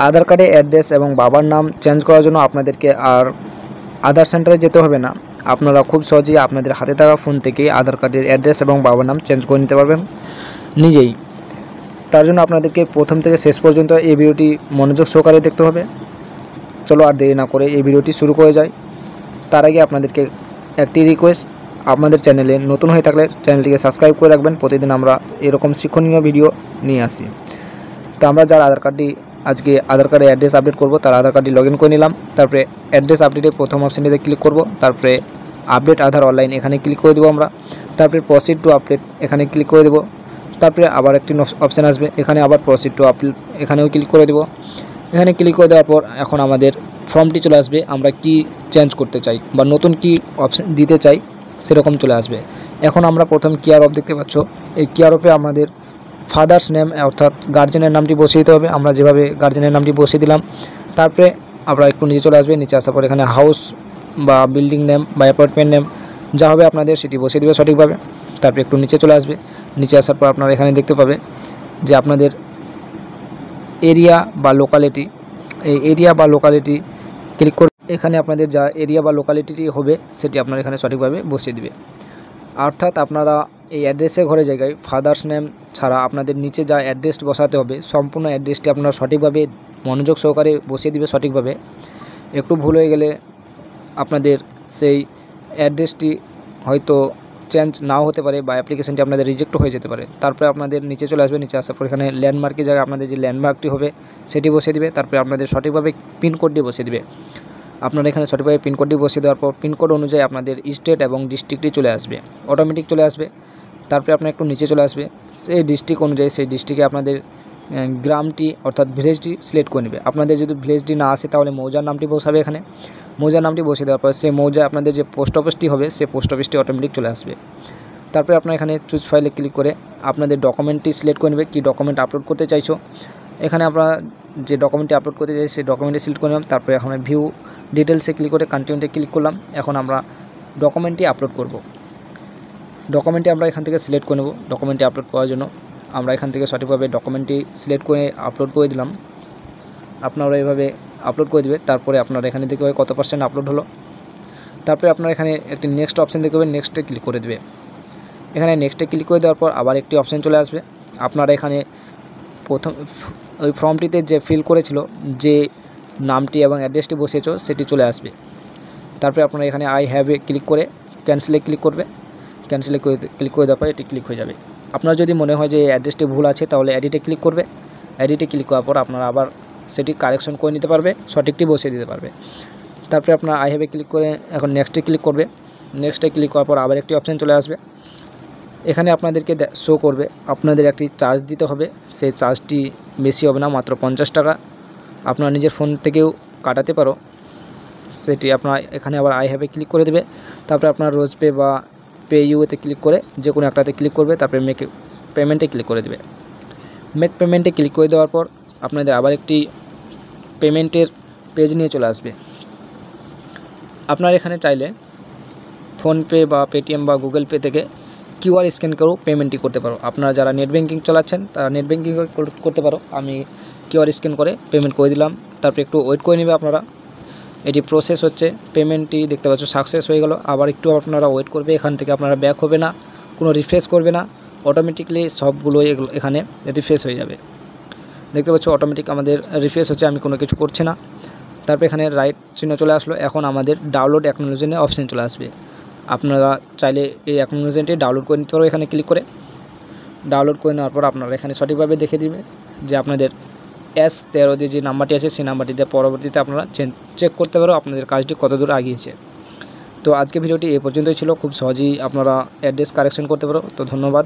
আধার কার্ডে অ্যাড্রেস এবং বাবার নাম চেঞ্জ করার জন্য আপনাদেরকে আর আধার সেন্টারে যেতে হবে না। আপনারা খুব সহজেই আপনাদের হাতে থাকা ফোন থেকেই আধার কার্ডের অ্যাড্রেস এবং বাবার নাম চেঞ্জ করে নিতে পারবেন নিজেই। তার জন্য আপনাদেরকে প্রথম থেকে শেষ পর্যন্ত এই ভিডিওটি মনোযোগ সহকারে দেখতে হবে। চলো আর দেরি না করে এই ভিডিওটি শুরু করে যাই। তার আগে আপনাদেরকে একটি রিকোয়েস্ট, আপনাদের চ্যানেলে নতুন হয়ে থাকলে চ্যানেলটিকে সাবস্ক্রাইব করে রাখবেন। প্রতিদিন আমরা এরকম শিক্ষণীয় ভিডিও নিয়ে আসি। তো আমরা যারা আজকে আধার কার্ডে অ্যাড্রেস আপডেট করব, তার আধার কার্ডটি লগ ইন করে নিলাম। তারপরে অ্যাড্রেস আপডেটে প্রথম অপশানটিতে ক্লিক করব। তারপরে আপডেট আধার অনলাইন এখানে ক্লিক করে দেবো আমরা। তারপরে প্রসিড টু আপডেট এখানে ক্লিক করে দেবো। তারপরে আবার একটি অপশান আসবে, এখানে আবার প্রসিড টু আপডেট এখানেও ক্লিক করে দেবো। এখানে ক্লিক করে দেওয়ার পর এখন আমাদের ফর্মটি চলে আসবে। আমরা কি চেঞ্জ করতে চাই বা নতুন কি অপশান দিতে চাই সেরকম চলে আসবে। এখন আমরা প্রথম কেয়ার অফ দেখতে পাচ্ছ, এই কেয়ার অফে আমাদের ফাদার্স নেম অর্থাৎ গার্জেনের নামটি বসিয়ে দিতে হবে। আমরা যেভাবে গার্জেনের নামটি বসিয়ে দিলাম। তারপরে আমরা একটু নিচে চলে আসবে। নিচে আসার পর এখানে হাউস বা বিল্ডিং নেম বা অ্যাপার্টমেন্ট নেম যা হবে আপনাদের সেটি বসিয়ে দেবে সঠিকভাবে। তারপরে একটু নিচে চলে আসবে। নিচে আসার পর আপনারা এখানে দেখতে পাবে যে আপনাদের এরিয়া বা লোকালিটি, এই এরিয়া বা লোকালিটি ক্লিক করে এখানে আপনাদের যা এরিয়া বা লোকালিটি হবে সেটি আপনারা এখানে সঠিকভাবে বসিয়ে দিবে। অর্থাৎ আপনারা এই অ্যাড্রেসের ঘরে জায়গায় ফাদার্স নেম ছাড়া আপনাদের নিচে যা অ্যাড্রেস বসাতে হবে সম্পূর্ণ অ্যাড্রেসটি আপনারা সঠিকভাবে মনোযোগ সহকারে বসিয়ে দিবে সঠিকভাবে। একটু ভুল হয়ে গেলে আপনাদের সেই অ্যাড্রেসটি হয়তো চেঞ্জ নাও হতে পারে বা অ্যাপ্লিকেশনটি আপনাদের রিজেক্ট হয়ে যেতে পারে। তারপরে আপনাদের নিচে চলে আসবে। নিচে আসার পর এখানে ল্যান্ডমার্কের জায়গায় আপনাদের যে ল্যান্ডমার্কটি হবে সেটি বসিয়ে দিবে। তারপরে আপনাদের সঠিকভাবে পিনকোডটি বসিয়ে দিবে। আপনারা এখানে সঠিকভাবে পিনকোডটি বসিয়ে দেওয়ার পর পিনকোড অনুযায়ী আপনাদের স্টেট এবং ডিস্ট্রিক্টটি চলে আসবে, অটোমেটিক চলে আসবে। তারপরে আপনার একটু নিচে চলে আসবে। সেই ডিস্ট্রিক্ট অনুযায়ী সেই ডিস্ট্রিক্টে আপনাদের গ্রামটি অর্থাৎ ভিলেজটি সিলেক্ট করে নেবে। আপনাদের যদি ভিলেজটি না আসে তাহলে মৌজার নামটি বসাবে। এখানে মৌজার নামটি বসিয়ে দেওয়ার পর সেই মৌজায় আপনাদের যে পোস্ট অফিসটি হবে সেই পোস্ট অফিসটি অটোমেটিক চলে আসবে। তারপরে আপনারা এখানে চুজ ফাইলে ক্লিক করে আপনাদের ডকুমেন্টটি সিলেক্ট করে নেবে, কী ডকুমেন্ট আপলোড করতে চাইছো। এখানে আপনারা যে ডকুমেন্টটি আপলোড করতে চাই সেই ডকুমেন্টটি সিলেক্ট করে নিলাম। তারপরে এখন ভিউ ডিটেলসে ক্লিক করে কন্টিনিউতে ক্লিক করলাম। এখন আমরা ডকুমেন্টটি আপলোড করব। ডকুমেন্টটি আমরা এখান থেকে সিলেক্ট করে নেব। ডকুমেন্টটি আপলোড করার জন্য আমরা এখান থেকে সঠিকভাবে ডকুমেন্টটি সিলেক্ট করে আপলোড করে দিলাম। আপনারা এইভাবে আপলোড করে দেবে। তারপরে আপনারা এখানে দেখতে পাবেন কত % আপলোড হলো। তারপরে আপনারা এখানে একটি নেক্সট অপশান দেখতে পাবেন, নেক্সটে ক্লিক করে দেবে। এখানে নেক্সটে ক্লিক করে দেওয়ার পর আবার একটি অপশান চলে আসবে। আপনারা এখানে প্রথম ওই ফর্মটিতে যে ফিল করেছিল যে নামটি এবং অ্যাড্রেসটি বসিয়েছো সেটি চলে আসবে। তারপরে আপনারা এখানে আই হ্যাভে ক্লিক করে ক্যান্সেলে ক্লিক করবে। ক্যান্সেলে ক্লিক করে দেওয়ার পর এটি ক্লিক হয়ে যাবে। আপনার যদি মনে হয় যে এই অ্যাড্রেসটি ভুল আছে তাহলে এডিটে ক্লিক করবে। এডিটে ক্লিক করার পর আপনারা আবার সেটি কারেকশন করে নিতে পারবে, সঠিকটি বসিয়ে দিতে পারবে। তারপরে আপনার আই হ্যাভে ক্লিক করে এখন নেক্সটে ক্লিক করবে। নেক্সটে ক্লিক করার পর আবার একটি অপশান চলে আসবে। এখানে আপনাদেরকে শো করবে আপনাদের একটি চার্জ দিতে হবে। সেই চার্জটি বেশি হবে না, মাত্র 50 টাকা। আপনারা নিজের ফোন থেকেও কাটাতে পারো সেটি। আপনারা এখানে আবার আই হ্যাভে ক্লিক করে দেবে। তারপরে আপনার রোজ পে বা পে ইউতে ক্লিক করে যে কোনো একটাতে ক্লিক করবে। তারপরে মেক পেমেন্টে ক্লিক করে দেবে। মেক পেমেন্টে ক্লিক করে দেওয়ার পর আপনাদের আবার একটি পেমেন্টের পেজ নিয়ে চলে আসবে। আপনারা এখানে চাইলে ফোনপে বা পেটিএম বা গুগল পে থেকে QR স্ক্যান করেও পেমেন্টটি করতে পারো। আপনারা যারা নেট ব্যাঙ্কিং চালাচ্ছেন তারা নেট ব্যাঙ্কিং করতে পারো। আমি QR স্ক্যান করে পেমেন্ট করে দিলাম। তারপরে একটু ওয়েট করে নেবে আপনারা। এটি প্রসেস হচ্ছে, পেমেন্টটি দেখতে পাচ্ছ সাকসেস হয়ে গেল। আবার একটু আপনারা ওয়েট করবে। এখান থেকে আপনারা ব্যাক হবে না, কোনো রিফ্রেশ করবে না, অটোমেটিকলি সবগুলো এখানে রিফ্রেশ হয়ে যাবে। দেখতে পাচ্ছ অটোমেটিক আমাদের রিফ্রেশ হচ্ছে, আমি কোনো কিছু করছি না। তারপরে এখানে রাইট চিহ্ন চলে আসলো। এখন আমাদের ডাউনলোড অ্যাকনোলেজমেন্টের অপশান চলে আসবে। আপনারা চাইলে এই অ্যাকনোলেজমেন্টটি ডাউনলোড করে নিতে পারো। এখানে ক্লিক করে ডাউনলোড করে নেওয়ার পর আপনারা এখানে সঠিকভাবে দেখে দিবে যে আপনাদের S13 দিয়ে যে নাম্বারটি আছে সেই নাম্বারটিতে পরবর্তীতে আপনারা চেক করতে পারো আপনাদের কাজটি কত দূর এগিয়েছে। তো আজকে ভিডিওটি এই পর্যন্তই ছিল। খুব সহজেই আপনারা অ্যাড্রেস কারেকশন করতে পারো। তো ধন্যবাদ।